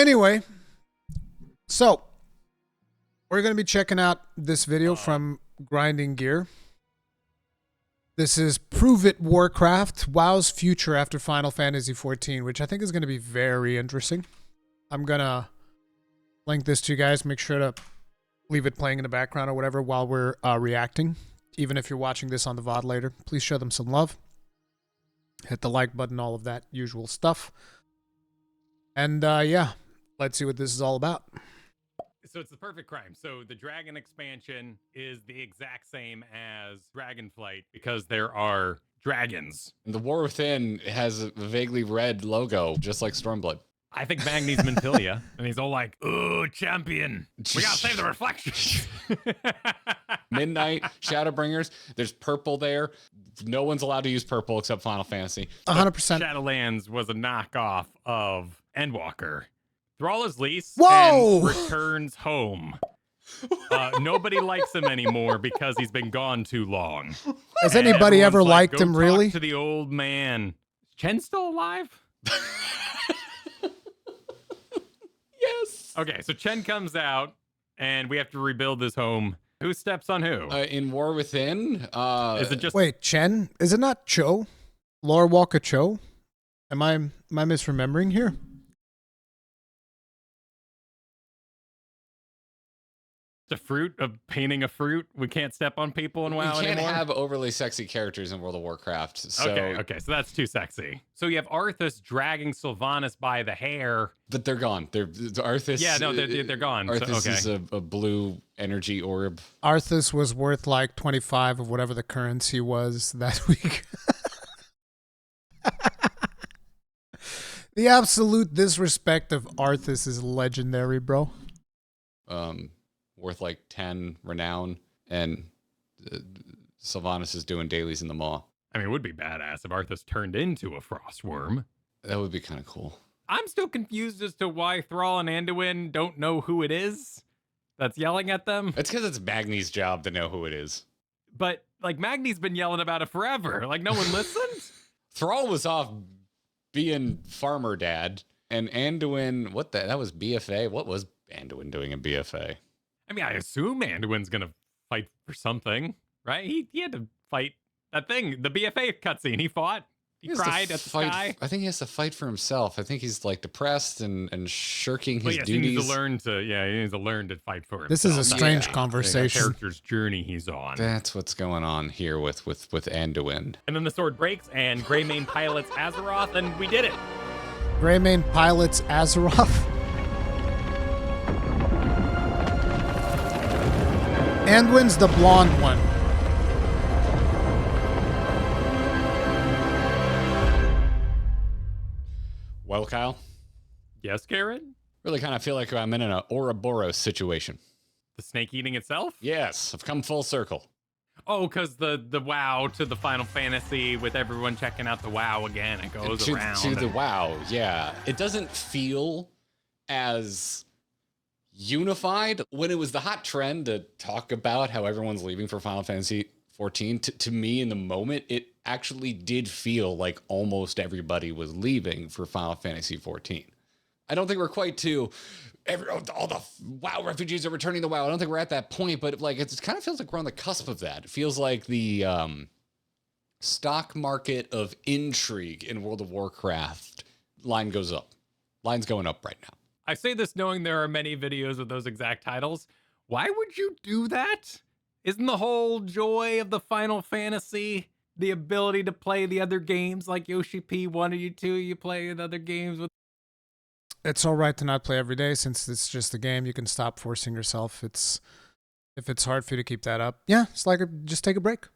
Anyway, so we're going to be checking out this video from Grinding Gear. This is Prove It Warcraft, WoW's future after Final Fantasy XIV, which I think is going to be very interesting. I'm going to link this to you guys. Make sure to leave it playing in the background or whatever while we're reacting. Even if you're watching this on the VOD later, please show them some love. Hit the like button, all of that usual stuff. And yeah, let's see what this is all about. So it's the perfect crime. So the dragon expansion is the exact same as Dragonflight because there are dragons. The War Within has a vaguely red logo, just like Stormblood. I think Magni's Mantilia, and he's all like, "Ooh, champion! We gotta save the reflections." Midnight, Shadowbringers. There's purple there. No one's allowed to use purple except Final Fantasy. 100%. Shadowlands was a knockoff of Endwalker. Thrall's lease Whoa! and returns home. Nobody likes him anymore because he's been gone too long. Has anybody ever like, liked him, really? To the old man. Is Chen still alive? Yes. Okay, so Chen comes out, and we have to rebuild this home. Who steps on who? In War Within, is it just wait, Chen? Is it not Cho? Lore Walker Cho? Am I misremembering here? the fruit of painting a fruit? We can't step on people in WoW anymore? You can't have overly sexy characters in World of Warcraft. So... Okay, so that's too sexy. So you have Arthas dragging Sylvanas by the hair. But they're gone. Arthas. Yeah, no, they're gone. Arthas so, okay. is a blue energy orb. Arthas was worth like 25 of whatever the currency was that week. The absolute disrespect of Arthas is legendary, bro. Worth like 10 renown, and Sylvanas is doing dailies in the Maw. I mean, it would be badass if Arthas turned into a frostworm. That would be kind of cool. I'm still confused as to why Thrall and Anduin don't know who it is that's yelling at them. It's because it's Magni's job to know who it is. But, like, Magni's been yelling about it forever. Like, no one listened? Thrall was off being farmer dad, and Anduin, that was BFA? What was Anduin doing in BFA? I mean, I assume Anduin's gonna fight for something, right? He had to fight that thing, the BFA cutscene. He fought. He cried at the sky. I think he has to fight for himself. I think he's like depressed and shirking his duties. He needs to learn to fight for himself. This is a strange conversation. The character's journey he's on. That's what's going on here with Anduin. And then the sword breaks, and Greymane pilots Azeroth, and we did it. Greymane pilots Azeroth. Anduin's the blonde one. Well, Kyle? Yes, Garret? Really kind of feel like I'm in an Ouroboros situation. The snake eating itself? Yes, I've come full circle. Oh, because the WoW to the Final Fantasy with everyone checking out the WoW again. It goes around. To the WoW, yeah. It doesn't feel as unified. When it was the hot trend to talk about how everyone's leaving for Final Fantasy 14, to me in the moment, it actually did feel like almost everybody was leaving for Final Fantasy 14. I don't think we're quite to all the WoW refugees are returning to WoW. I don't think we're at that point, but like it kind of feels like we're on the cusp of that. It feels like the stock market of intrigue in World of Warcraft line goes up. Line's going up right now. I say this knowing there are many videos with those exact titles. Why would you do that? Isn't the whole joy of the Final Fantasy the ability to play the other games like Yoshi P wanted you to? You play the other games with. It's all right to not play every day since it's just a game. You can stop forcing yourself. If it's hard for you to keep that up, yeah, it's like just take a break.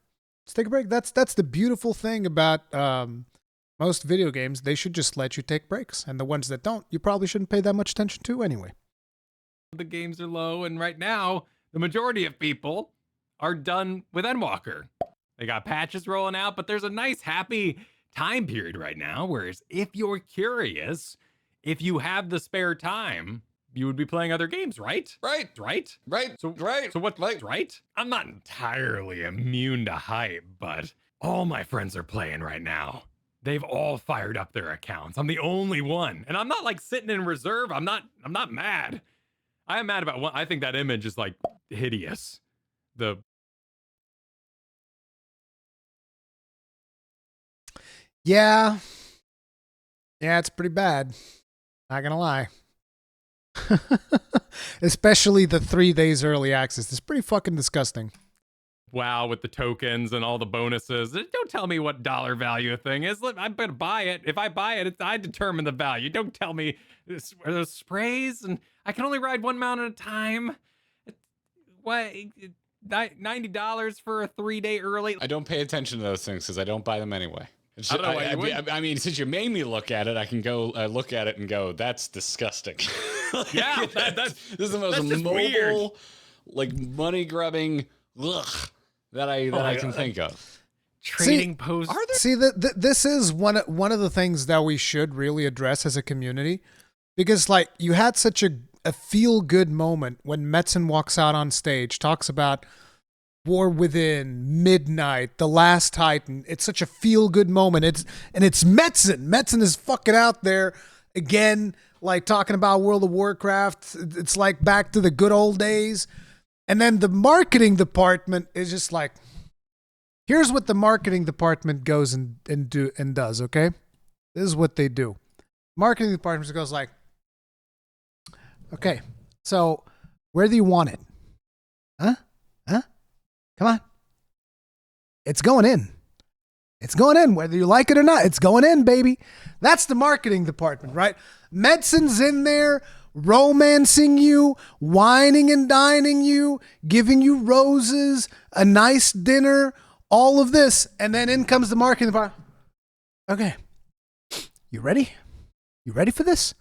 Just take a break. That's the beautiful thing about most video games. They should just let you take breaks, and the ones that don't, you probably shouldn't pay that much attention to anyway. The games are low, and right now the majority of people are done with Endwalker. They got patches rolling out, but there's a nice happy time period right now. Whereas if you're curious, if you have the spare time, you would be playing other games, right? Right. So what, right? I'm not entirely immune to hype, but all my friends are playing right now. they've all fired up their accounts. I'm the only one. And I'm not like sitting in reserve. I'm not mad. I am mad about one. I think that image is like hideous. Yeah. Yeah, it's pretty bad. Not gonna lie. Especially the 3 days early access. It's pretty fucking disgusting. WoW with the tokens and all the bonuses. Don't tell me what dollar value a thing is. I'm gonna buy it. If I buy it, I determine the value. Don't tell me are those sprays and I can only ride one mount at a time. What? $90 for a 3-day early? I don't pay attention to those things because I don't buy them anyway. I don't know why you would. I mean, since you made me look at it, I can go look at it and go, "That's disgusting." Yeah, this is the most mobile, like money grubbing that I can think of. Trading posts. See, this is one of the things that we should really address as a community, because like you had such a feel good moment when Metson walks out on stage, talks about War Within, Midnight, The Last Titan. It's such a feel-good moment. It's Metson. Metson is fucking out there again, like talking about World of Warcraft. It's like back to the good old days. And then the marketing department is just like, here's what the marketing department goes and does, okay? This is what they do. Marketing department just goes like, okay, so where do you want it? Huh? Come on. It's going in. It's going in, whether you like it or not. It's going in, baby. That's the marketing department, right? Medson's in there romancing you, whining and dining you, giving you roses, a nice dinner, all of this. And then in comes the marketing department. Okay. You ready? You ready for this?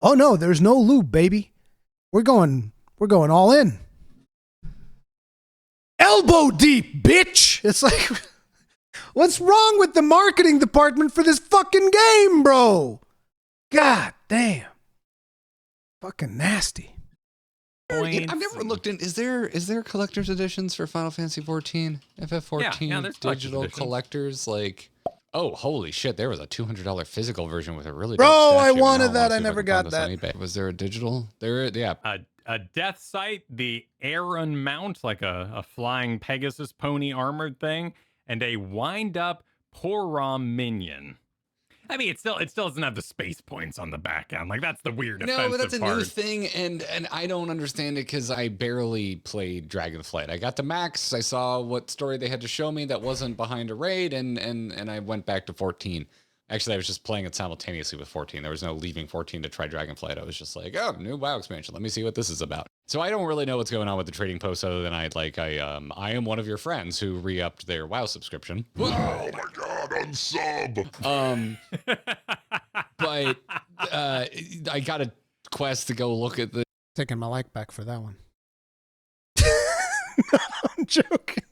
Oh, no, there's no lube, baby. We're going all in. Elbow deep, bitch. It's like, what's wrong with the marketing department for this fucking game, bro? God damn. Fucking nasty. I've never looked in. Is there collector's editions for Final Fantasy 14? FF14 yeah, there's digital editions. Collectors? Like, oh, holy shit! There was a $200 physical version with a really Bro, dope statue. I wanted Now that. see I if never can got find this on that. eBay. Was there a digital? Yeah. A death sight, the Aaron mount, like a flying Pegasus pony armored thing, and a wind-up Porom minion. I mean, it still doesn't have the space points on the back end. Like, that's the weird offensive No, but that's a part. new thing, and I don't understand it because I barely played Dragonflight. I got to max. I saw what story they had to show me that wasn't behind a raid, and I went back to 14. Actually, I was just playing it simultaneously with 14. There was no leaving 14 to try Dragonflight. I was just like, oh, new WoW expansion. Let me see what this is about. So I don't really know what's going on with the trading post other than I am one of your friends who re-upped their WoW subscription. Oh my god, unsub! But I got a quest to go look at the Taking my like back for that one. No, I'm joking.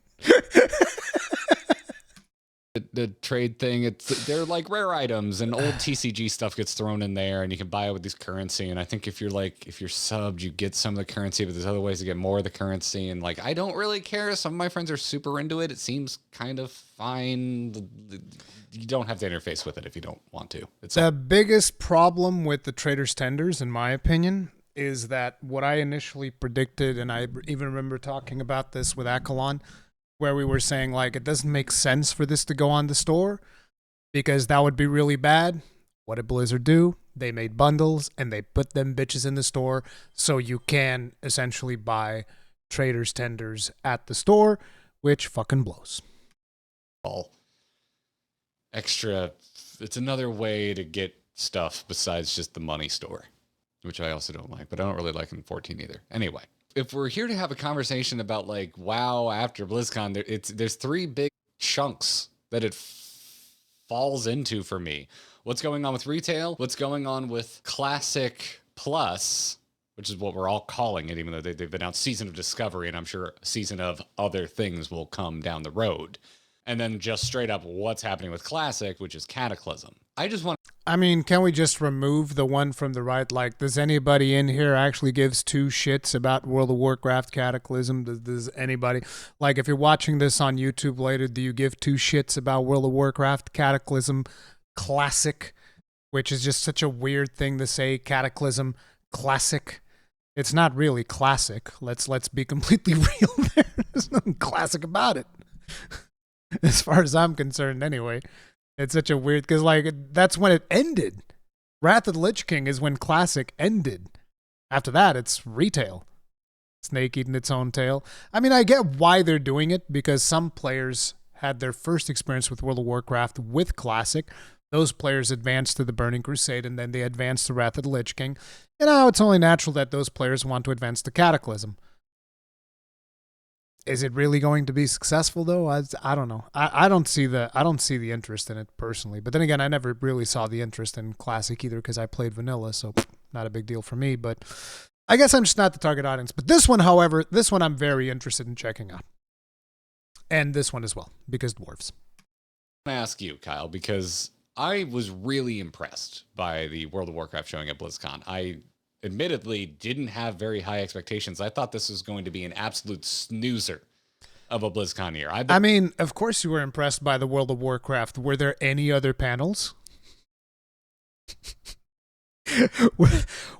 the trade thing. They're like rare items, and old TCG stuff gets thrown in there, and you can buy it with this currency. And I think if you're subbed, you get some of the currency, but there's other ways to get more of the currency. And like, I don't really care. Some of my friends are super into it. It seems kind of fine. You don't have to interface with it if you don't want to. It's The biggest problem with the Trader's Tenders, in my opinion, is that what I initially predicted, and I even remember talking about this with Akalon, where we were saying, like, it doesn't make sense for this to go on the store because that would be really bad. What did Blizzard do? They made bundles and they put them bitches in the store so you can essentially buy Trader's Tenders at the store, which fucking blows. all extra. It's another way to get stuff besides just the money store, which I also don't like, but I don't really like in 14 either. Anyway, if we're here to have a conversation about like WoW after BlizzCon, there's three big chunks that it falls into for me. What's going on with retail? What's going on with Classic Plus, which is what we're all calling it, even though they've announced Season of Discovery, and I'm sure a season of other things will come down the road. And then just straight up what's happening with Classic, which is Cataclysm. I mean, can we just remove the one from the right? Like, does anybody in here actually gives two shits about World of Warcraft Cataclysm? Does anybody, like, if you're watching this on YouTube later, do you give two shits about World of Warcraft Cataclysm Classic, which is just such a weird thing to say. Cataclysm, classic. It's not really classic. Let's be completely real there. There's nothing classic about it. As far as I'm concerned, anyway. It's such a weird, because like that's when it ended. Wrath of the Lich King is when classic ended. After that, it's retail. Snake eating its own tail. I mean, I get why they're doing it, because some players had their first experience with World of Warcraft with classic. Those players advanced to the Burning Crusade, and then they advanced to Wrath of the Lich King. You know, it's only natural that those players want to advance to Cataclysm. Is it really going to be successful though? I don't know. I don't see the interest in it personally. But then again, I never really saw the interest in classic either, because I played vanilla, so not a big deal for me. But I guess I'm just not the target audience. But this one, however, I'm very interested in checking out, and this one as well, because dwarves. I'm gonna ask you, Kyle, because I was really impressed by the World of Warcraft showing at BlizzCon. I admittedly didn't have very high expectations. I thought this was going to be an absolute snoozer of a BlizzCon year. I mean, of course you were impressed by the World of Warcraft. Were there any other panels?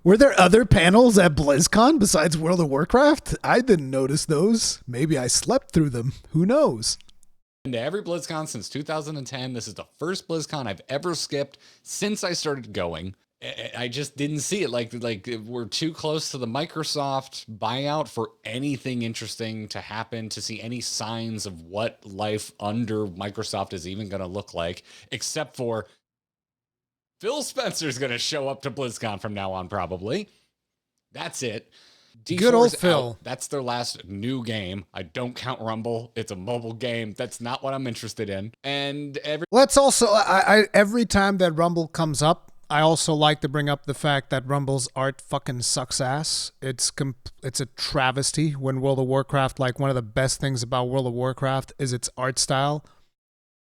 Were there other panels at BlizzCon besides World of Warcraft? I didn't notice those. Maybe I slept through them. Who knows? To every BlizzCon since 2010. This is the first BlizzCon I've ever skipped since I started going. I just didn't see it. Like we're too close to the Microsoft buyout for anything interesting to happen, to see any signs of what life under Microsoft is even going to look like, except for Phil Spencer's going to show up to BlizzCon from now on, probably. That's it. Good old Phil. Out. That's their last new game. I don't count Rumble. It's a mobile game. That's not what I'm interested in. And let's also, every time that Rumble comes up, I also like to bring up the fact that Rumble's art fucking sucks ass. It's a travesty when World of Warcraft, like one of the best things about World of Warcraft is its art style.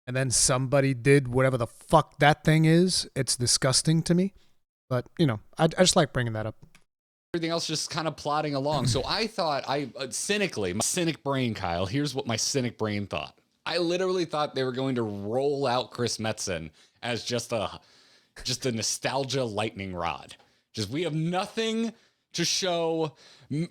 And then somebody did whatever the fuck that thing is. It's disgusting to me. But, you know, I just like bringing that up. Everything else just kind of plodding along. So I thought, cynically, my cynic brain, Kyle, here's what my cynic brain thought. I literally thought they were going to roll out Chris Metson as just a nostalgia lightning rod. Just, we have nothing to show.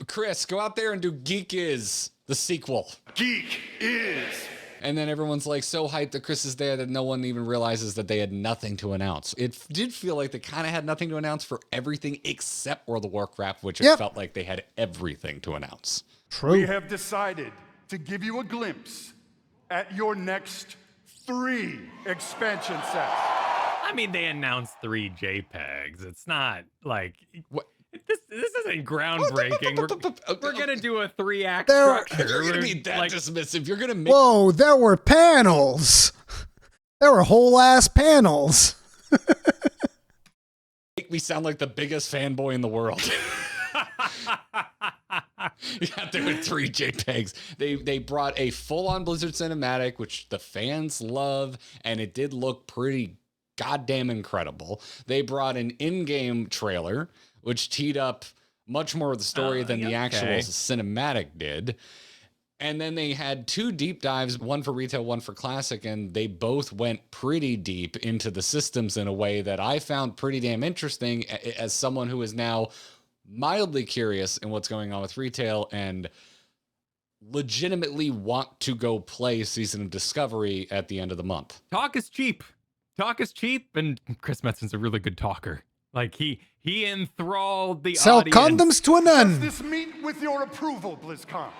Chris, go out there and do Geek Is, the sequel. Geek is. And then everyone's like so hyped that Chris is there that no one even realizes that they had nothing to announce. It did feel like they kind of had nothing to announce for everything except World of Warcraft, which it felt like they had everything to announce. True. We have decided to give you a glimpse at your next 3 expansion sets. I mean, they announced 3 JPEGs. It's not like what? This isn't groundbreaking. We're gonna do a 3-act structure. You're gonna be that dismissive. You're gonna make. Whoa! There were panels. There were whole ass panels. Make me sound like the biggest fanboy in the world. Yeah, there were 3 JPEGs. They brought a full-on Blizzard cinematic, which the fans love, and it did look pretty goddamn incredible. They brought an in-game trailer, which teed up much more of the story than the actual cinematic did. And then they had 2 deep dives, one for retail, one for classic, and they both went pretty deep into the systems in a way that I found pretty damn interesting as someone who is now mildly curious in what's going on with retail and legitimately want to go play Season of Discovery at the end of the month. Talk is cheap. Talk is cheap, and Chris Metson's a really good talker. Like, he enthralled the Sell audience. condoms to a nun. Does this meet with your approval, BlizzCon?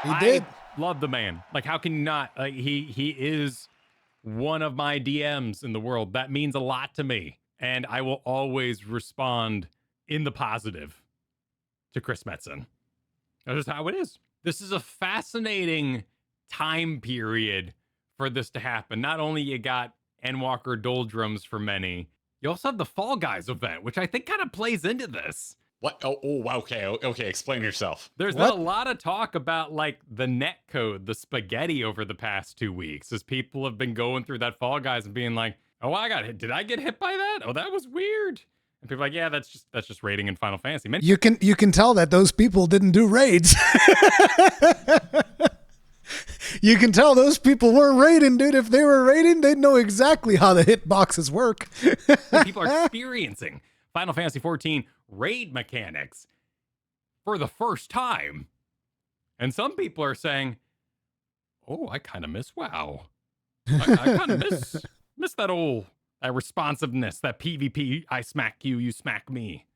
He did. I love the man. Like, how can you not? He is one of my DMs in the world. That means a lot to me. And I will always respond in the positive to Chris Metson. That's just how it is. This is a fascinating time period for this to happen. Not only you got Endwalker Doldrums for many, you also have the Fall Guys event, which I think kind of plays into this. What? Oh, okay. Explain yourself. There's been a lot of talk about like the net code, the spaghetti over the past 2 weeks, as people have been going through that Fall Guys and being like, "Oh, I got hit. Did I get hit by that? Oh, that was weird." And people are like, "Yeah, that's just raiding in Final Fantasy." Man, you can tell that those people didn't do raids. You can tell those people weren't raiding, dude. If they were raiding, they'd know exactly how the hitboxes work. People are experiencing Final Fantasy XIV raid mechanics for the first time. And some people are saying, oh, I kind of miss WoW. I kind of miss that responsiveness, that PvP, I smack you, you smack me.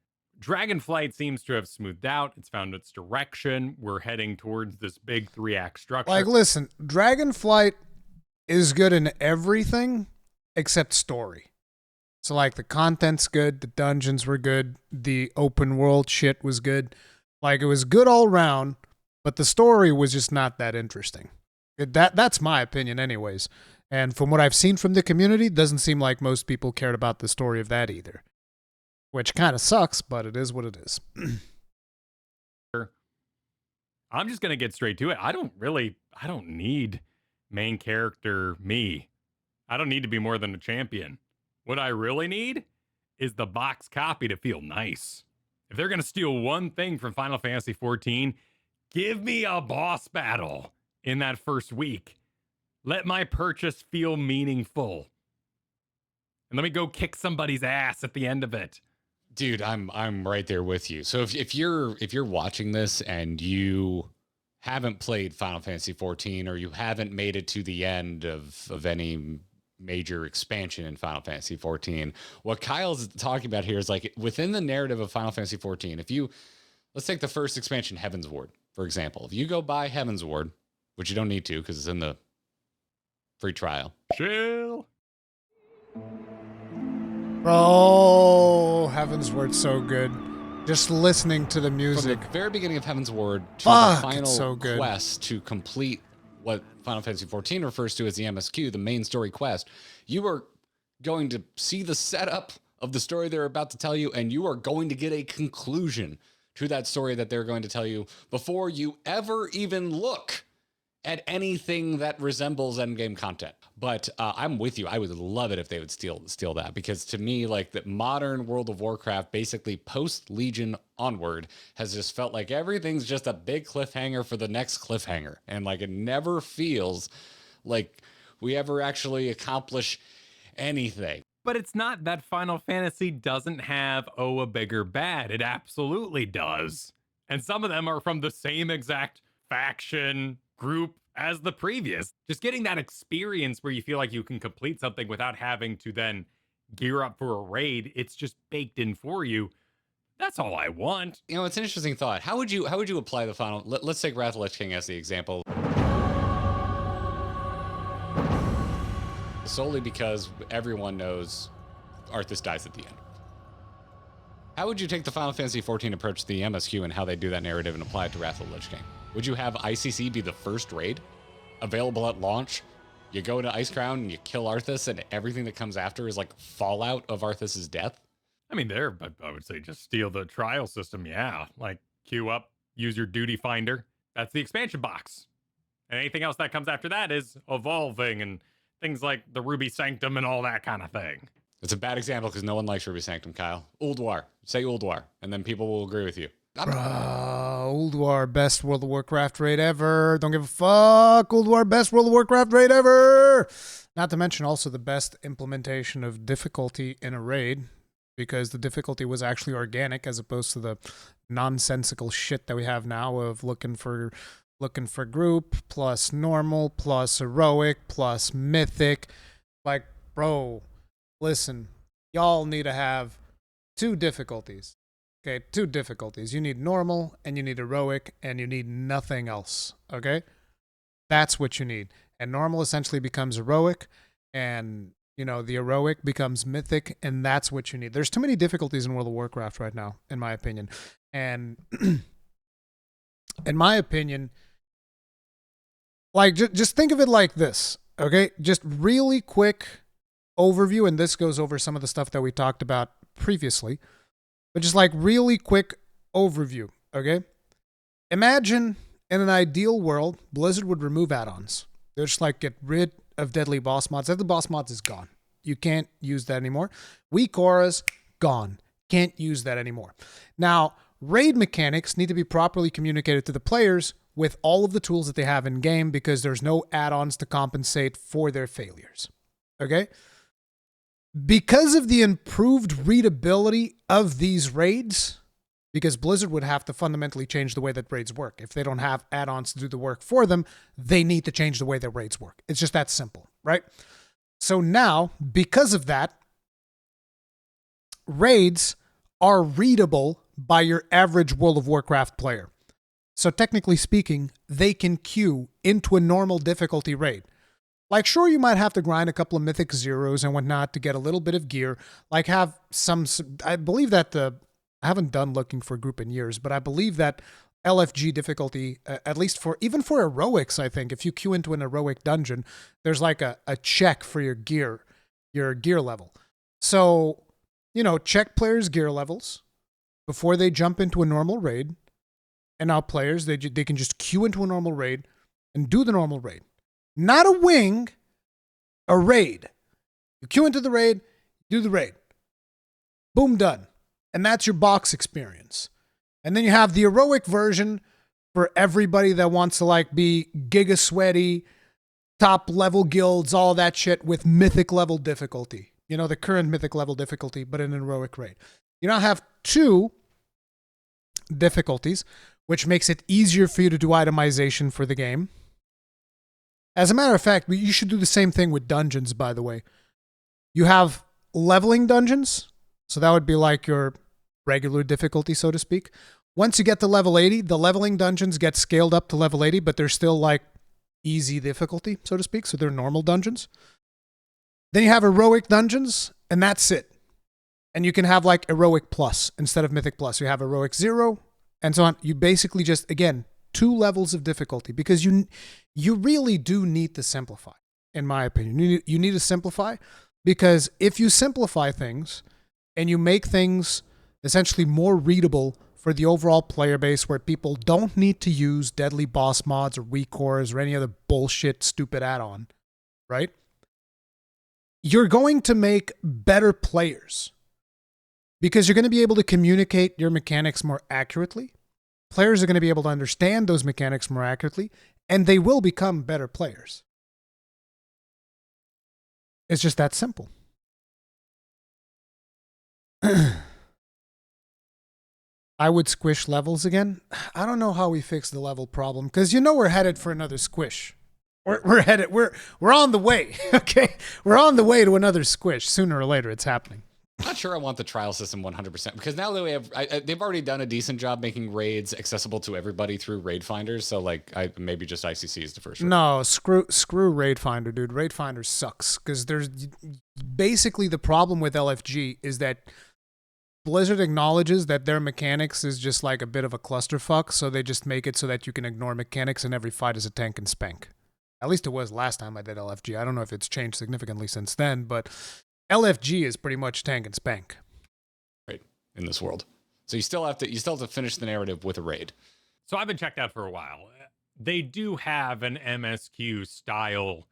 Dragonflight seems to have smoothed out. It's found its direction. We're heading towards this big 3-act structure. Like, listen, Dragonflight is good in everything except story. So, like, the content's good, the dungeons were good, the open world shit was good. Like, it was good all around, but the story was just not that interesting. That's my opinion anyways. And from what I've seen from the community, it doesn't seem like most people cared about the story of that either. Which kind of sucks, but it is what it is. I'm just going to get straight to it. I don't need main character me. I don't need to be more than a champion. What I really need is the box copy to feel nice. If they're going to steal one thing from Final Fantasy XIV, give me a boss battle in that first week. Let my purchase feel meaningful. And let me go kick somebody's ass at the end of it. Dude, I'm right there with you. So if you're watching this and you haven't played Final Fantasy XIV or you haven't made it to the end of any major expansion in Final Fantasy XIV, what Kyle's talking about here is like within the narrative of Final Fantasy XIV, let's take the first expansion, Heaven's Ward, for example. If you go buy Heaven's Ward, which you don't need to because it's in the free trial. Chill. Oh, Heaven's Word, so good. Just listening to the music. From the very beginning of Heaven's Ward to Fuck, the it's so final good. quest to complete what Final Fantasy XIV refers to as the MSQ, the main story quest, you are going to see the setup of the story they're about to tell you, and you are going to get a conclusion to that story that they're going to tell you before you ever even look at anything that resembles endgame content. But I'm with you. I would love it if they would steal that, because to me, like, the modern World of Warcraft, basically post Legion onward, has just felt like everything's just a big cliffhanger for the next cliffhanger, and like it never feels like we ever actually accomplish anything. But it's not that Final Fantasy doesn't have a bigger bad. It absolutely does. And some of them are from the same exact faction group as the previous. Just getting that experience where you feel like you can complete something without having to then gear up for a raid. It's just baked in for you. That's all I want. You know, it's an interesting thought. How would you apply the final? Let's take Wrath of Lich King as the example. Solely because everyone knows Arthas dies at the end. How would you take the Final Fantasy XIV approach to the MSQ and how they do that narrative and apply it to Wrath of the Lich King? Would you have ICC be the first raid available at launch? You go to Icecrown and you kill Arthas, and everything that comes after is like fallout of Arthas's death? I mean, I would say just steal the trial system. Yeah. Like, queue up, use your duty finder. That's the expansion box. And anything else that comes after that is evolving and things like the Ruby Sanctum and all that kind of thing. It's a bad example because no one likes Ruby Sanctum, Kyle. Ulduar. Say Ulduar, and then people will agree with you. Ulduar, best World of Warcraft raid ever. Don't give a fuck. Ulduar, best World of Warcraft raid ever. Not to mention also the best implementation of difficulty in a raid, because the difficulty was actually organic as opposed to the nonsensical shit that we have now of looking for group plus normal plus heroic plus mythic. Like, bro, listen, y'all need to have two difficulties. Okay, two difficulties. You need normal and you need heroic and you need nothing else. Okay? That's what you need. And normal essentially becomes heroic, and you know, the heroic becomes mythic, and that's what you need. There's too many difficulties in World of Warcraft right now, in my opinion. And in my opinion, like, just think of it like this, okay? Just really quick overview, and this goes over some of the stuff that we talked about previously, but just like really quick overview, okay? Imagine in an ideal world, Blizzard would remove add-ons. They'll just like get rid of deadly boss mods. Deadly boss mods is gone. You can't use that anymore. Weak auras, gone. Can't use that anymore. Now, raid mechanics need to be properly communicated to the players with all of the tools that they have in game because there's no add-ons to compensate for their failures. Okay? Because of the improved readability of these raids, because Blizzard would have to fundamentally change the way that raids work. If they don't have add-ons to do the work for them, they need to change the way that raids work. It's just that simple, right? So now, because of that, raids are readable by your average World of Warcraft player. So technically speaking, they can queue into a normal difficulty raid. Like, sure, you might have to grind a couple of mythic zeros and whatnot to get a little bit of gear. Like, have some, I believe that I haven't done looking for a group in years, but I believe that LFG difficulty, at least even for heroics, I think, if you queue into an heroic dungeon, there's like a check for your gear level. So, check players' gear levels before they jump into a normal raid. And now players, they can just queue into a normal raid and do the normal raid. Not a wing, a raid. You queue into the raid, do the raid. Boom, done. And that's your box experience. And then you have the heroic version for everybody that wants to be giga sweaty, top level guilds, all that shit with mythic level difficulty. The current mythic level difficulty, but in an heroic raid. You now have 2 difficulties, which makes it easier for you to do itemization for the game. As a matter of fact, you should do the same thing with dungeons, by the way. You have leveling dungeons, so that would be like your regular difficulty, so to speak. Once you get to level 80, the leveling dungeons get scaled up to level 80, but they're still easy difficulty, so to speak, so they're normal dungeons. Then you have heroic dungeons, and that's it. And you can have heroic plus instead of mythic plus. You have heroic 0, and so on. You basically just, again, 2 levels of difficulty because you really do need to simplify, in my opinion. You need to simplify because if you simplify things and you make things essentially more readable for the overall player base where people don't need to use deadly boss mods or recores or any other bullshit stupid add-on, right? You're going to make better players because you're going to be able to communicate your mechanics more accurately. Players are going to be able to understand those mechanics more accurately, and they will become better players. It's just that simple. I would squish levels again. I don't know how we fix the level problem because we're headed for another squish. We're on the way. Okay, we're on the way to another squish. Sooner or later, it's happening. I'm not sure I want the trial system 100% because now that we have, they've already done a decent job making raids accessible to everybody through raid finders. So maybe just ICC is the first. No, screw raid finder, dude. Raid finder sucks because there's basically the problem with LFG is that Blizzard acknowledges that their mechanics is just a bit of a clusterfuck, so they just make it so that you can ignore mechanics and every fight is a tank and spank. At least it was last time I did LFG. I don't know if it's changed significantly since then, but LFG is pretty much tank and spank. Right, in this world. So you still have to finish the narrative with a raid. So I've been checked out for a while. They do have an MSQ style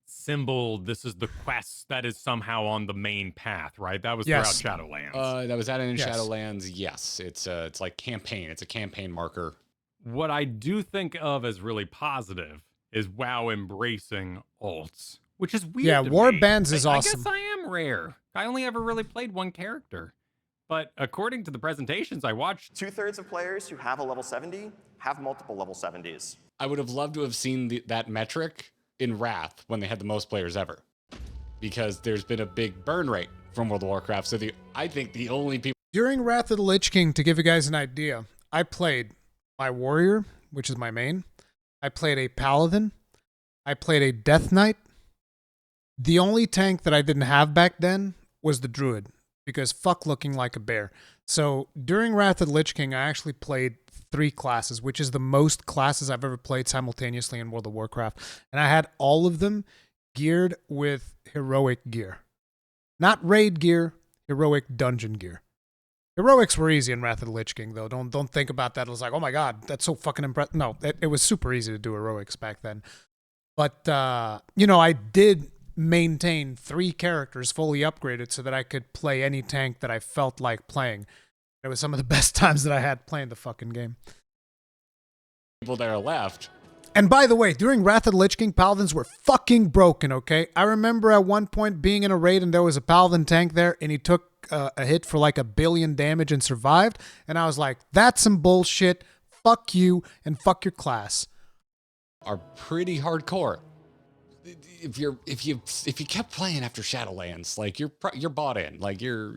symbol. This is the quest that is somehow on the main path, right? That was throughout Shadowlands. That was added in Shadowlands. Yes, it's like campaign. It's a campaign marker. What I do think of as really positive is WoW embracing alts, which is weird. Yeah, to Warbands me. is awesome. I guess I am rare. I only ever really played one character. But according to the presentations I watched, 2/3 of players who have a level 70 have multiple level 70s. I would have loved to have seen that metric in Wrath when they had the most players ever, because there's been a big burn rate from World of Warcraft. So I think the only people during Wrath of the Lich King, to give you guys an idea, I played my warrior, which is my main. I played a paladin. I played a death knight. The only tank that I didn't have back then was the druid, because fuck looking like a bear. So during Wrath of the Lich King, I actually played 3 classes, which is the most classes I've ever played simultaneously in World of Warcraft. And I had all of them geared with heroic gear. Not raid gear, heroic dungeon gear. Heroics were easy in Wrath of the Lich King, though. Don't think about that. It was like, oh my god, that's so fucking impressive. No, it was super easy to do heroics back then. But, I did maintain 3 characters fully upgraded so that I could play any tank that I felt like playing. It was some of the best times that I had playing the fucking game. people that are left. And by the way, during Wrath of the Lich King, Paladins were fucking broken, okay? I remember at one point being in a raid and there was a Paladin tank there and he took a hit for like 1 billion damage and survived. And I was like, that's some bullshit. Fuck you and fuck your class. Are pretty hardcore. If you kept playing after Shadowlands, like you're bought in, like you're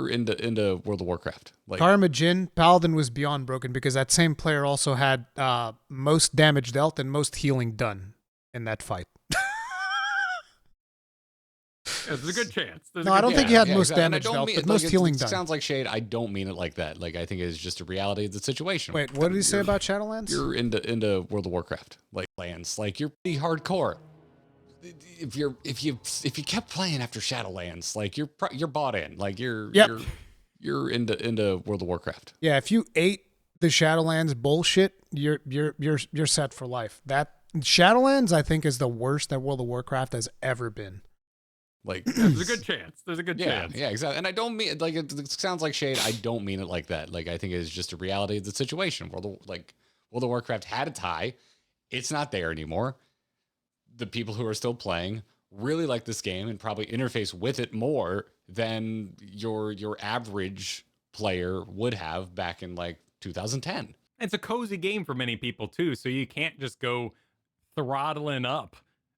into World of Warcraft. Like Karma Jin, Paladin was beyond broken because that same player also had most damage dealt and most healing done in that fight. There's a good chance. No, I don't think he had most damage exactly. dealt, but most healing it done. Sounds like shade. I don't mean it like that. Like I think it's just a reality of the situation. Wait, what did he say about Shadowlands? You're into World of Warcraft, like lands, like you're pretty hardcore. If you kept playing after Shadowlands, like you're bought in, like you're into World of Warcraft. Yeah, if you ate the Shadowlands bullshit, you're set for life. That Shadowlands, I think, is the worst that World of Warcraft has ever been. Like there's a good chance. There's a good chance. Yeah, exactly. And I don't mean like it sounds like shade. I don't mean it like that. Like I think it's just a reality of the situation. World of Warcraft had a tie. It's not there anymore. The people who are still playing really like this game and probably interface with it more than your average player would have back in like 2010. It's a cozy game for many people too, so you can't just go throttling up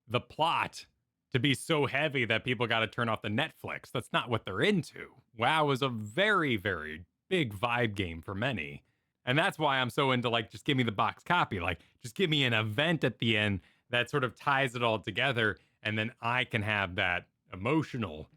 the plot to be so heavy that people got to turn off the Netflix. That's not what they're into. WoW is a very, very big vibe game for many. And that's why I'm so into like, just give me the box copy. Like, just give me an event at the end that sort of ties it all together. And then I can have that emotional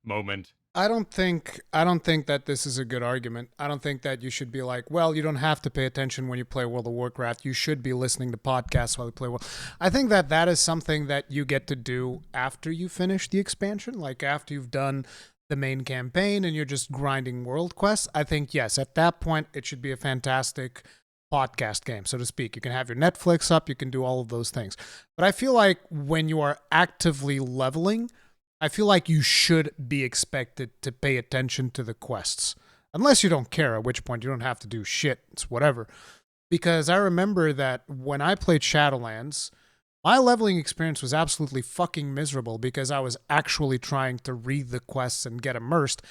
moment. I don't think that this is a good argument. I don't think that you should be like, well, you don't have to pay attention when you play World of Warcraft. You should be listening to podcasts while you play World. I think that is something that you get to do after you finish the expansion, like after you've done the main campaign and you're just grinding world quests. I think, yes, at that point, it should be a fantastic podcast game, so to speak. You can have your Netflix up, you can do all of those things. But I feel like when you are actively leveling, I feel like you should be expected to pay attention to the quests. Unless you don't care, at which point you don't have to do shit. It's whatever. Because I remember that when I played Shadowlands, my leveling experience was absolutely fucking miserable because I was actually trying to read the quests and get immersed.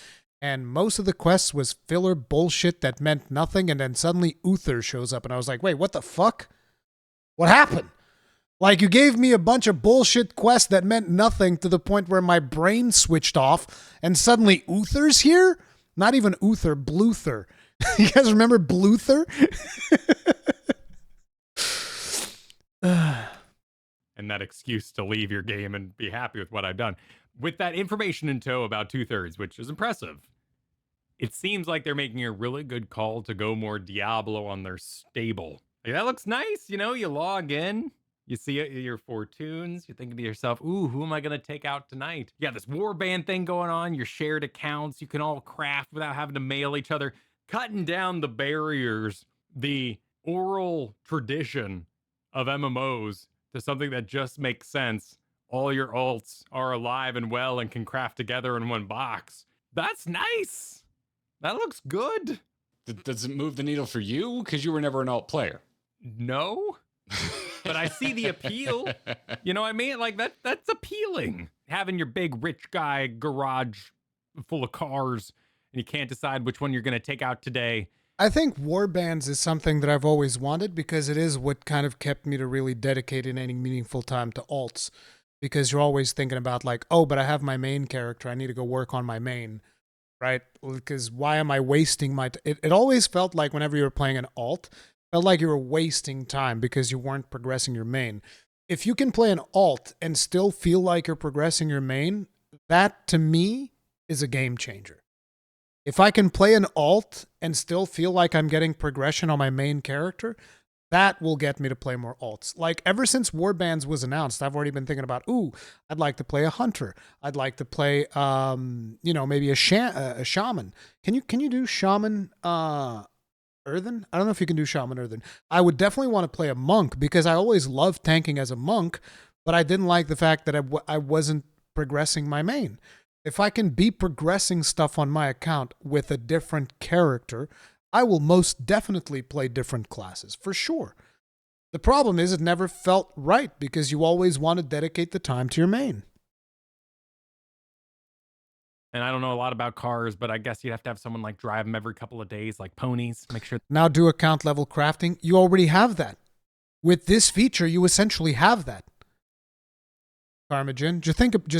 And most of the quests was filler bullshit that meant nothing. And then suddenly Uther shows up and I was like, wait, what the fuck? What happened? Like, you gave me a bunch of bullshit quests that meant nothing to the point where my brain switched off, and suddenly Uther's here? Not even Uther, Bluther. You guys remember Bluther? And that excuse to leave your game and be happy with what I've done. With that information in tow about 2/3, which is impressive, it seems like they're making a really good call to go more Diablo on their stable. Like, that looks nice. You know, you log in. You see your fortunes, you're thinking to yourself, ooh, who am I going to take out tonight? You got this warband thing going on, your shared accounts, you can all craft without having to mail each other, cutting down the barriers, the oral tradition of MMOs to something that just makes sense. All your alts are alive and well and can craft together in one box. That's nice. That looks good. Does it move the needle for you? Because you were never an alt player. No. But I see the appeal. You know what I mean? Like that's appealing. Having your big rich guy garage full of cars and you can't decide which one you're going to take out today. I think warbands is something that I've always wanted because it is what kind of kept me to really dedicating any meaningful time to alts. Because you're always thinking about like, oh, but I have my main character. I need to go work on my main, right? Because why am I wasting my it always felt like whenever you were playing an alt, felt like you were wasting time because you weren't progressing your main. If you can play an alt and still feel like you're progressing your main, that to me is a game changer. If I can play an alt and still feel like I'm getting progression on my main character, that will get me to play more alts. Like ever since Warbands was announced, I've already been thinking about, ooh, I'd like to play a hunter. I'd like to play, maybe a shaman. Can you do shaman, Earthen? I don't know if you can do Shaman Earthen. I would definitely want to play a monk because I always loved tanking as a monk, but I didn't like the fact that I wasn't progressing my main. If I can be progressing stuff on my account with a different character, I will most definitely play different classes, for sure. The problem is it never felt right because you always want to dedicate the time to your main. And I don't know a lot about cars, but I guess you'd have to have someone like drive them every couple of days, like ponies. Make sure. Now do account level crafting. You already have that. With this feature, you essentially have that. Carmagen, just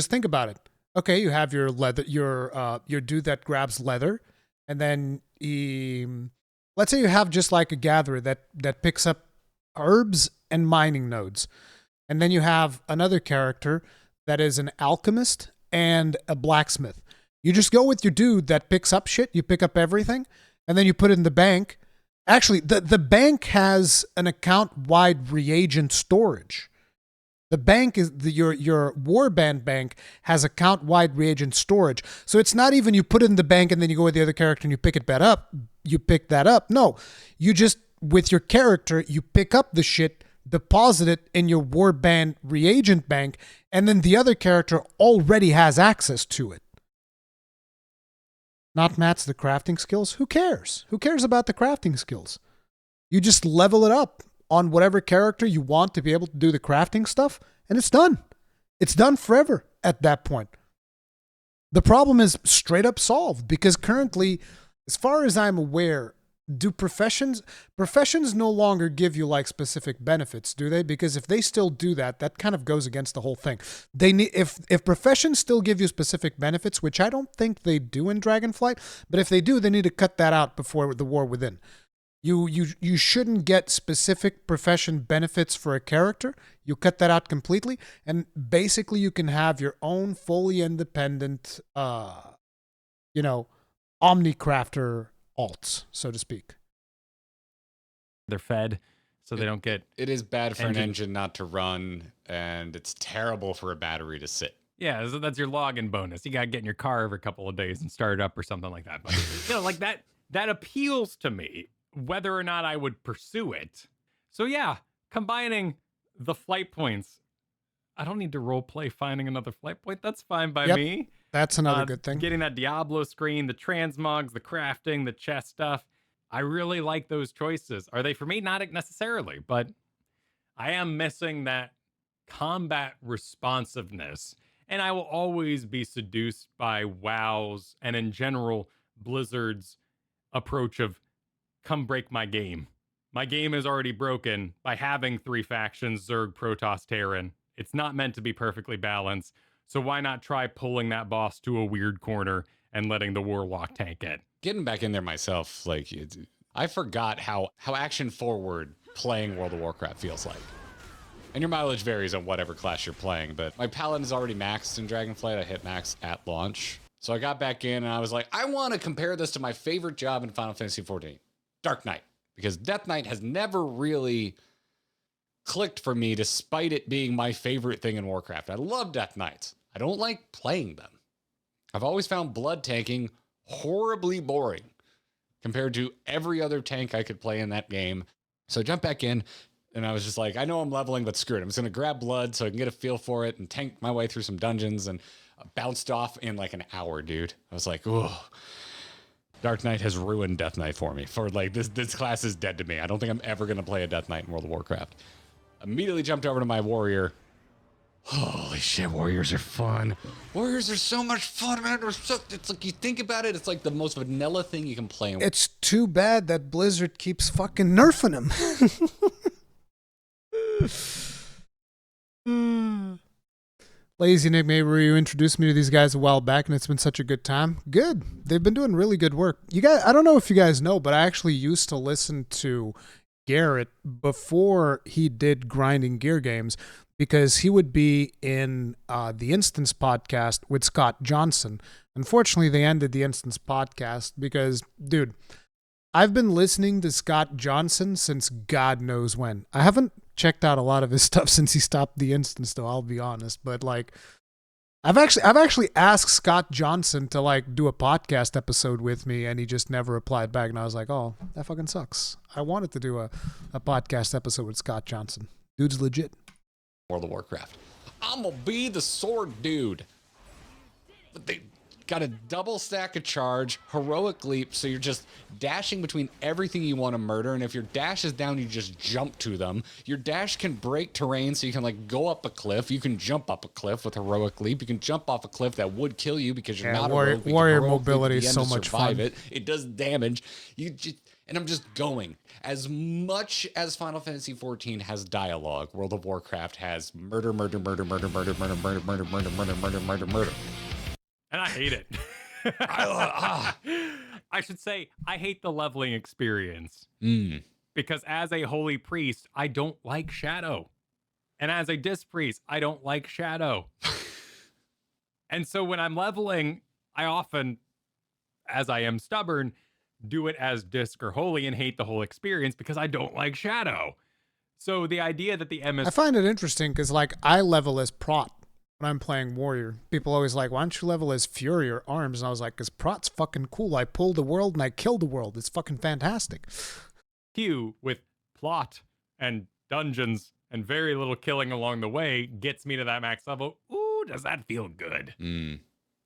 think about it. Okay, you have your leather, your dude that grabs leather, and then let's say you have just like a gatherer that picks up herbs and mining nodes, and then you have another character that is an alchemist and a blacksmith. You just go with your dude that picks up shit. You pick up everything, and then you put it in the bank. Actually, the bank has an account-wide reagent storage. The bank is your warband bank has account-wide reagent storage. So it's not even you put it in the bank and then you go with the other character and you pick it back up. You pick that up. No, you just with your character you pick up the shit, deposit it in your warband reagent bank, and then the other character already has access to it. Not match the crafting skills? Who cares? Who cares about the crafting skills? You just level it up on whatever character you want to be able to do the crafting stuff, and it's done. It's done forever at that point. The problem is straight up solved because currently, as far as I'm aware, do professions no longer give you like specific benefits, do they? Because if they still do that, that kind of goes against the whole thing. They need if professions still give you specific benefits, which I don't think they do in Dragonflight, but if they do, they need to cut that out before the War Within. You shouldn't get specific profession benefits for a character. You cut that out completely, and basically you can have your own fully independent, omnicrafter alts, so to speak. They're fed, so they don't get. It is bad for an engine not to run, and it's terrible for a battery to sit. Yeah, so that's your login bonus. You got to get in your car every couple of days and start it up or something like that. But like that appeals to me, whether or not I would pursue it. So yeah, combining the flight points. I don't need to role play finding another flight point. That's fine by me. That's another good thing. Getting that Diablo screen, the transmogs, the crafting, the chest stuff. I really like those choices. Are they for me? Not necessarily, but I am missing that combat responsiveness. And I will always be seduced by WoW's and in general Blizzard's approach of come break my game. My game is already broken by having 3 factions, Zerg, Protoss, Terran. It's not meant to be perfectly balanced. So why not try pulling that boss to a weird corner and letting the Warlock tank it? Getting back in there myself, like I forgot how action forward playing World of Warcraft feels like. And your mileage varies on whatever class you're playing, but my Paladin is already maxed in Dragonflight. I hit max at launch. So I got back in and I was like, I want to compare this to my favorite job in Final Fantasy XIV, Dark Knight. Because Death Knight has never really clicked for me despite it being my favorite thing in Warcraft. I love Death Knights. I don't like playing them. I've always found blood tanking horribly boring compared to every other tank I could play in that game. So I jumped back in and I was just like, I know I'm leveling, but screw it. I'm just going to grab blood so I can get a feel for it and tank my way through some dungeons, and bounced off in like an hour, dude. I was like, oh, Dark Knight has ruined Death Knight for me. For like, this class is dead to me. I don't think I'm ever going to play a Death Knight in World of Warcraft. Immediately jumped over to my warrior. Holy shit, warriors are fun. Warriors are so much fun, man. It's like, you think about it, it's like the most vanilla thing you can play. It's too bad that Blizzard keeps fucking nerfing them. Lazy Nick Mabry, you introduced me to these guys a while back, and it's been such a good time. Good. They've been doing really good work. You guys, I don't know if you guys know, but I actually used to listen to Garret before he did Grinding Gear Games, because he would be in the Instance podcast with Scott Johnson. Unfortunately, they ended the Instance podcast because, dude, I've been listening to Scott Johnson since God knows when. I haven't checked out a lot of his stuff since he stopped the Instance, though, I'll be honest. But like, I've actually asked Scott Johnson to like do a podcast episode with me, and he just never replied back. And I was like, oh, that fucking sucks. I wanted to do a podcast episode with Scott Johnson. Dude's legit. World of Warcraft. I'm gonna be the sword dude. But got a double stack of charge, heroic leap, so you're just dashing between everything you want to murder, and if your dash is down, you just jump to them. Your dash can break terrain, so you can like go up a cliff. You can jump up a cliff with heroic leap. You can jump off a cliff that would kill you because you're not a rogue. Warrior mobility is so much fun. It does damage. And I'm just going. As much as Final Fantasy XIV has dialogue, World of Warcraft has murder. And I hate it. I should say, I hate the leveling experience. Because as a holy priest, I don't like Shadow. And as a disc priest, I don't like Shadow. And so when I'm leveling, I often, as I am stubborn, do it as disc or holy and hate the whole experience because I don't like Shadow. So the idea that the MS... I find it interesting because, like, I level as Prot when I'm playing Warrior. People always like, why don't you level as Fury or Arms? And I was like, because Prot's fucking cool. I pull the world and I kill the world. It's fucking fantastic. Q with plot and dungeons and very little killing along the way gets me to that max level. Ooh, does that feel good?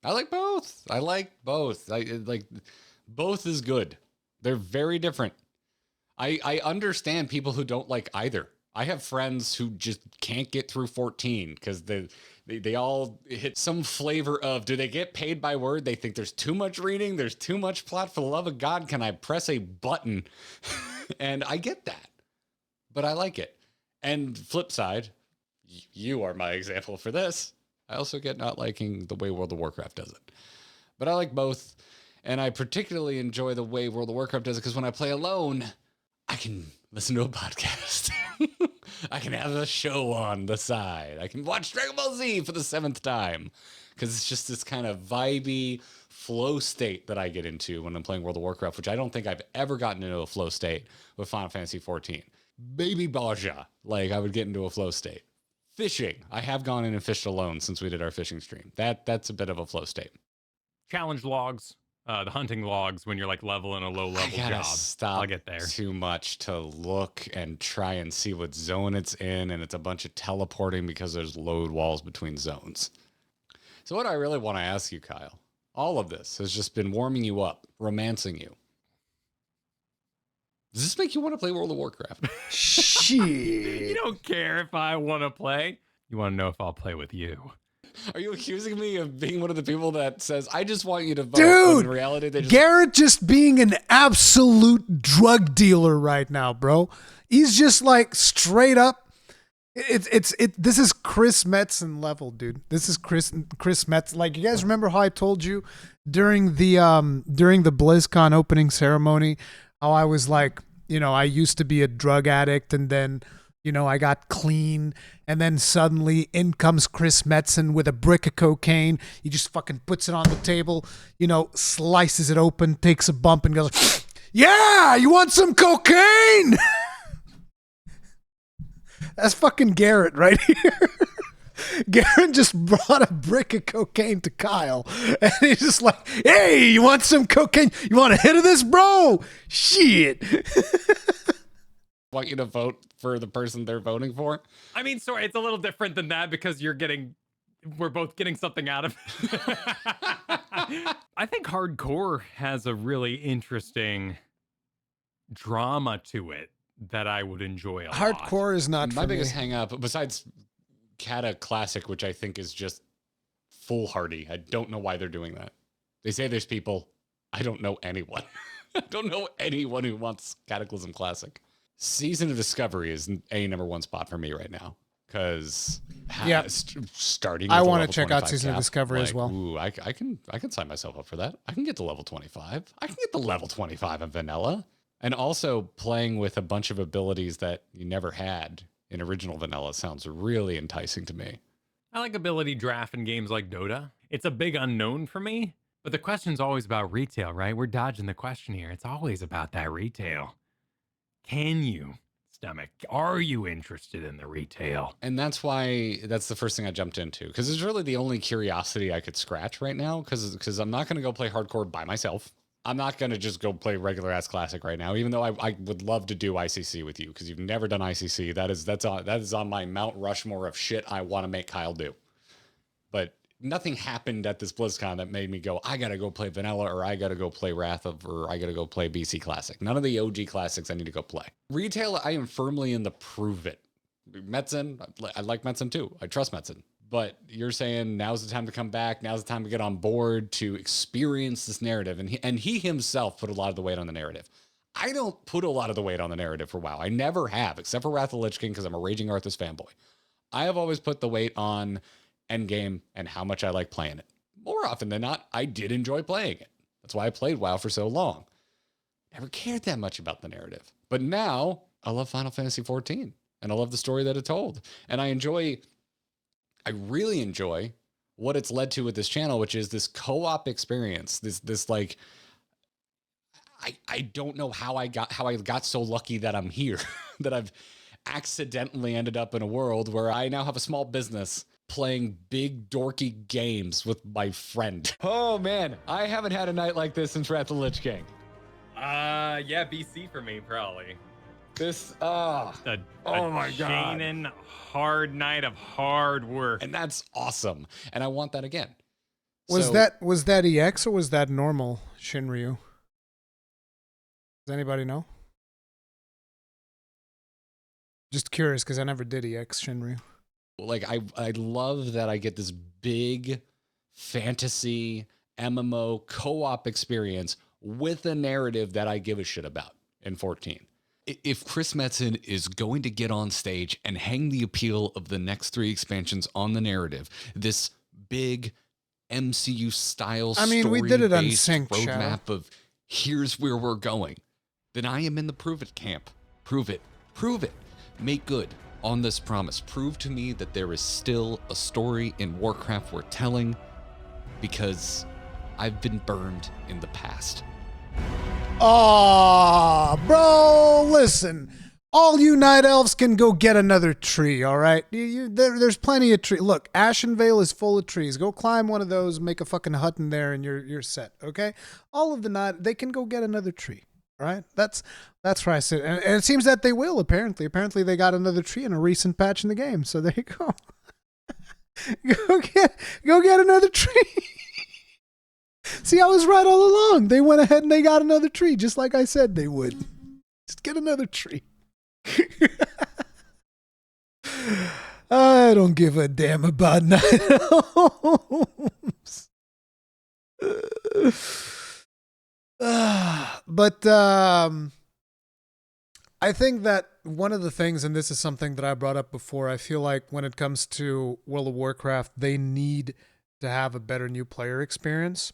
I like both. I like both. Both is good. They're very different. I understand people who don't like either. I have friends who just can't get through 14 because they all hit some flavor of, do they get paid by word? They think there's too much reading. There's too much plot. For the love of God, can I press a button? And I get that. But I like it. And flip side, you are my example for this. I also get not liking the way World of Warcraft does it. But I like both. And I particularly enjoy the way World of Warcraft does it because when I play alone, I can listen to a podcast. I can have a show on the side. I can watch Dragon Ball Z for the 7th time because it's just this kind of vibey flow state that I get into when I'm playing World of Warcraft, which I don't think I've ever gotten into a flow state with Final Fantasy XIV. Baby Baja, like I would get into a flow state. Fishing, I have gone in and fished alone since we did our fishing stream. That's a bit of a flow state. Challenge logs. The hunting logs when you're like leveling a low level job. I'll get there. Too much to look and try and see what zone it's in, and it's a bunch of teleporting because there's load walls between zones. So what I really want to ask you, Kyle, all of this has just been warming you up, romancing you. Does this make you want to play World of Warcraft? Shit. You don't care if I want to play. You want to know if I'll play with you. Are you accusing me of being one of the people that says, I just want you to vote? Dude, in reality, they just... Garret just being an absolute drug dealer right now, bro. He's just like straight up. This is Chris Metson level, dude. This is Chris Metson. Like, you guys remember how I told you during the BlizzCon opening ceremony, how I was like, you know, I used to be a drug addict and then, you know, I got clean, and then suddenly in comes Chris Metson with a brick of cocaine. He just fucking puts it on the table, you know, slices it open, takes a bump, and goes, yeah, you want some cocaine? That's fucking Garret right here. Garret just brought a brick of cocaine to Kyle, and he's just like, hey, you want some cocaine? You want a hit of this, bro? Shit. Want you to vote for the person they're voting for? I mean, sorry, it's a little different than that because we're both getting something out of it. I think hardcore has a really interesting drama to it that I would enjoy a lot. Hardcore is not my biggest hang up, besides Cataclysm, which I think is just foolhardy. I don't know why they're doing that. They say there's people. I don't know anyone. I don't know anyone who wants Cataclysm Classic. Season of Discovery is a #1 spot for me right now because starting. I want to check out Season of Discovery as well. Ooh, I can sign myself up for that. I can get to level 25. I can get to level 25 in vanilla, and also playing with a bunch of abilities that you never had in original vanilla sounds really enticing to me. I like ability draft in games like Dota. It's a big unknown for me, but the question's always about retail, right? We're dodging the question here. It's always about that retail. Can you stomach? Are you interested in the retail? And that's why that's the first thing I jumped into, because it's really the only curiosity I could scratch right now, because I'm not going to go play hardcore by myself. I'm not going to just go play regular ass classic right now, even though I would love to do ICC with you, because you've never done ICC. That is on my Mount Rushmore of shit I want to make Kyle do. But nothing happened at this BlizzCon that made me go, I gotta go play vanilla, or I gotta go play Wrath of, or I gotta go play BC Classic. None of the OG classics I need to go play. Retail, I am firmly in the prove it. Metson, I like Metson too. I trust Metson. But you're saying now's the time to come back. Now's the time to get on board to experience this narrative. And he himself put a lot of the weight on the narrative. I don't put a lot of the weight on the narrative for WoW. I never have, except for Wrath of the Lich King, because I'm a Raging Arthas fanboy. I have always put the weight on Endgame and how much I like playing it. More often than not, I did enjoy playing it. That's why I played WoW for so long. Never cared that much about the narrative. But now, I love Final Fantasy XIV. And I love the story that it told. And I really enjoy what it's led to with this channel, which is this co-op experience. This like, I don't know how I got so lucky that I'm here, that I've accidentally ended up in a world where I now have a small business playing big dorky games with my friend. Oh man, I haven't had a night like this since Wrath of the Lich King. Yeah, BC for me, probably. This, oh my God. Shanin' hard night of hard work. And that's awesome. And I want that again. Was that EX or was that normal Shinryu? Does anybody know? Just curious, because I never did EX Shinryu. Like, I love that I get this big fantasy MMO co-op experience with a narrative that I give a shit about in 14. If Chris Metson is going to get on stage and hang the appeal of the next 3 expansions on the narrative, this big MCU style we did it on story-based Sync, roadmap of here's where we're going, then I am in the prove it camp. Prove it. Prove it. Make good on this promise. Prove to me that there is still a story in Warcraft worth telling, because I've been burned in the past. Aw, bro, listen. All you night elves can go get another tree, all right? There's plenty of trees. Look, Ashenvale is full of trees. Go climb one of those, make a fucking hut in there, and you're set, okay? All of the night, they can go get another tree, all right? That's where I sit. And it seems that they will, apparently. Apparently, they got another tree in a recent patch in the game, so there you go. Go get another tree. See, I was right all along. They went ahead and they got another tree, just like I said they would. Just get another tree. I don't give a damn about night elves. But I think that one of the things, and this is something that I brought up before, I feel like when it comes to World of Warcraft, they need to have a better new player experience.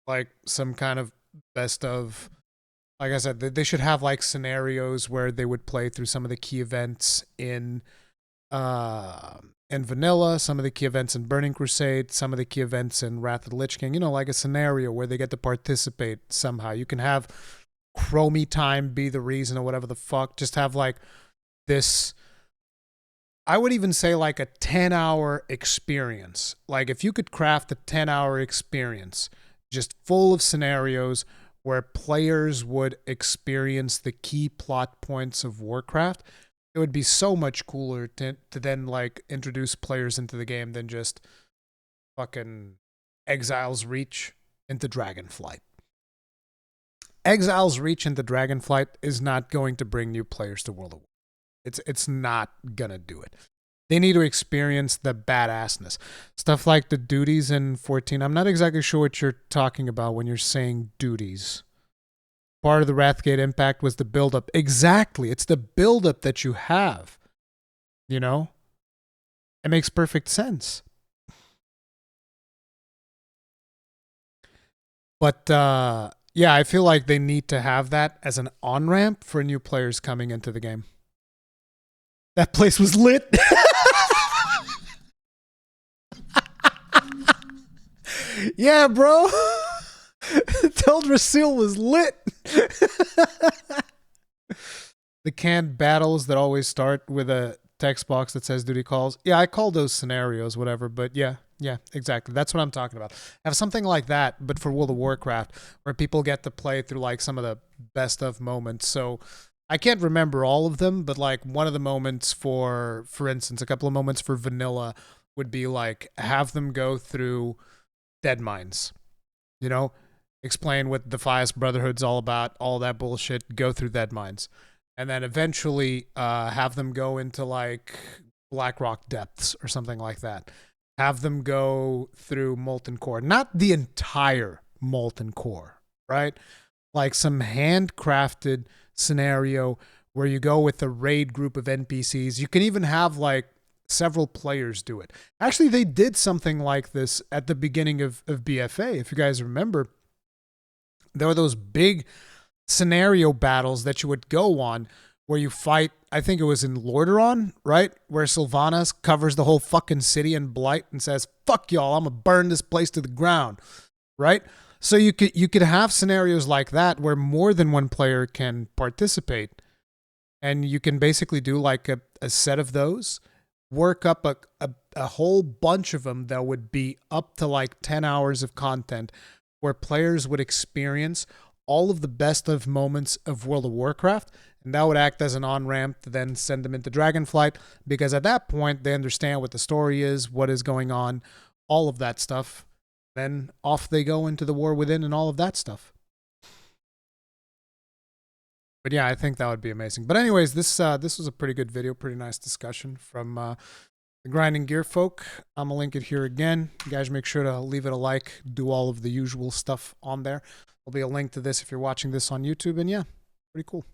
Like some kind of best of, like I said, they should have like scenarios where they would play through some of the key events in Vanilla, some of the key events in Burning Crusade, some of the key events in Wrath of the Lich King, like a scenario where they get to participate somehow. You can have Chromie time be the reason or whatever the fuck. Just have like this, I would even say like a 10-hour experience. Like if you could craft a 10-hour experience just full of scenarios where players would experience the key plot points of Warcraft, it would be so much cooler to then like introduce players into the game than just fucking Exile's Reach into Dragonflight. Exile's Reach into Dragonflight is not going to bring new players to World of Warcraft. It's not gonna do it. They need to experience the badassness. Stuff like the duties in 14. I'm not exactly sure what you're talking about when you're saying duties. Part of the Wrathgate impact was the build-up. Exactly. It's the build-up that you have. It makes perfect sense. But, yeah, I feel like they need to have that as an on-ramp for new players coming into the game. That place was lit. Yeah, bro. Teldrassil was lit. The canned battles that always start with a text box that says duty calls. Yeah, I call those scenarios, whatever. But yeah, exactly. That's what I'm talking about. Have something like that, but for World of Warcraft, where people get to play through like some of the best of moments. So I can't remember all of them, but like one of the moments for instance, a couple of moments for Vanilla would be like have them go through dead mines, you know, explain what Defias Brotherhood's all about, all that bullshit, go through dead mines. And then eventually have them go into like Blackrock Depths or something like that. Have them go through Molten Core. Not the entire Molten Core, right? Like some handcrafted scenario where you go with a raid group of NPCs. You can even have like several players do it. Actually, they did something like this at the beginning of BFA. If you guys remember, there were those big scenario battles that you would go on where you fight, I think it was in Lordaeron, right? Where Sylvanas covers the whole fucking city in blight and says, fuck y'all, I'm gonna burn this place to the ground, right? So you could have scenarios like that where more than one player can participate, and you can basically do like a set of those, work up a whole bunch of them that would be up to like 10 hours of content where players would experience all of the best of moments of World of Warcraft, and that would act as an on-ramp to then send them into Dragonflight, because at that point they understand what the story is, what is going on, all of that stuff. Then off they go into the War Within and all of that stuff. But yeah, I think that would be amazing. But anyways, this was a pretty good video, pretty nice discussion from the Grinding Gear folk. I'm going to link it here again. You guys make sure to leave it a like, do all of the usual stuff on there. There'll be a link to this if you're watching this on YouTube, and yeah, pretty cool.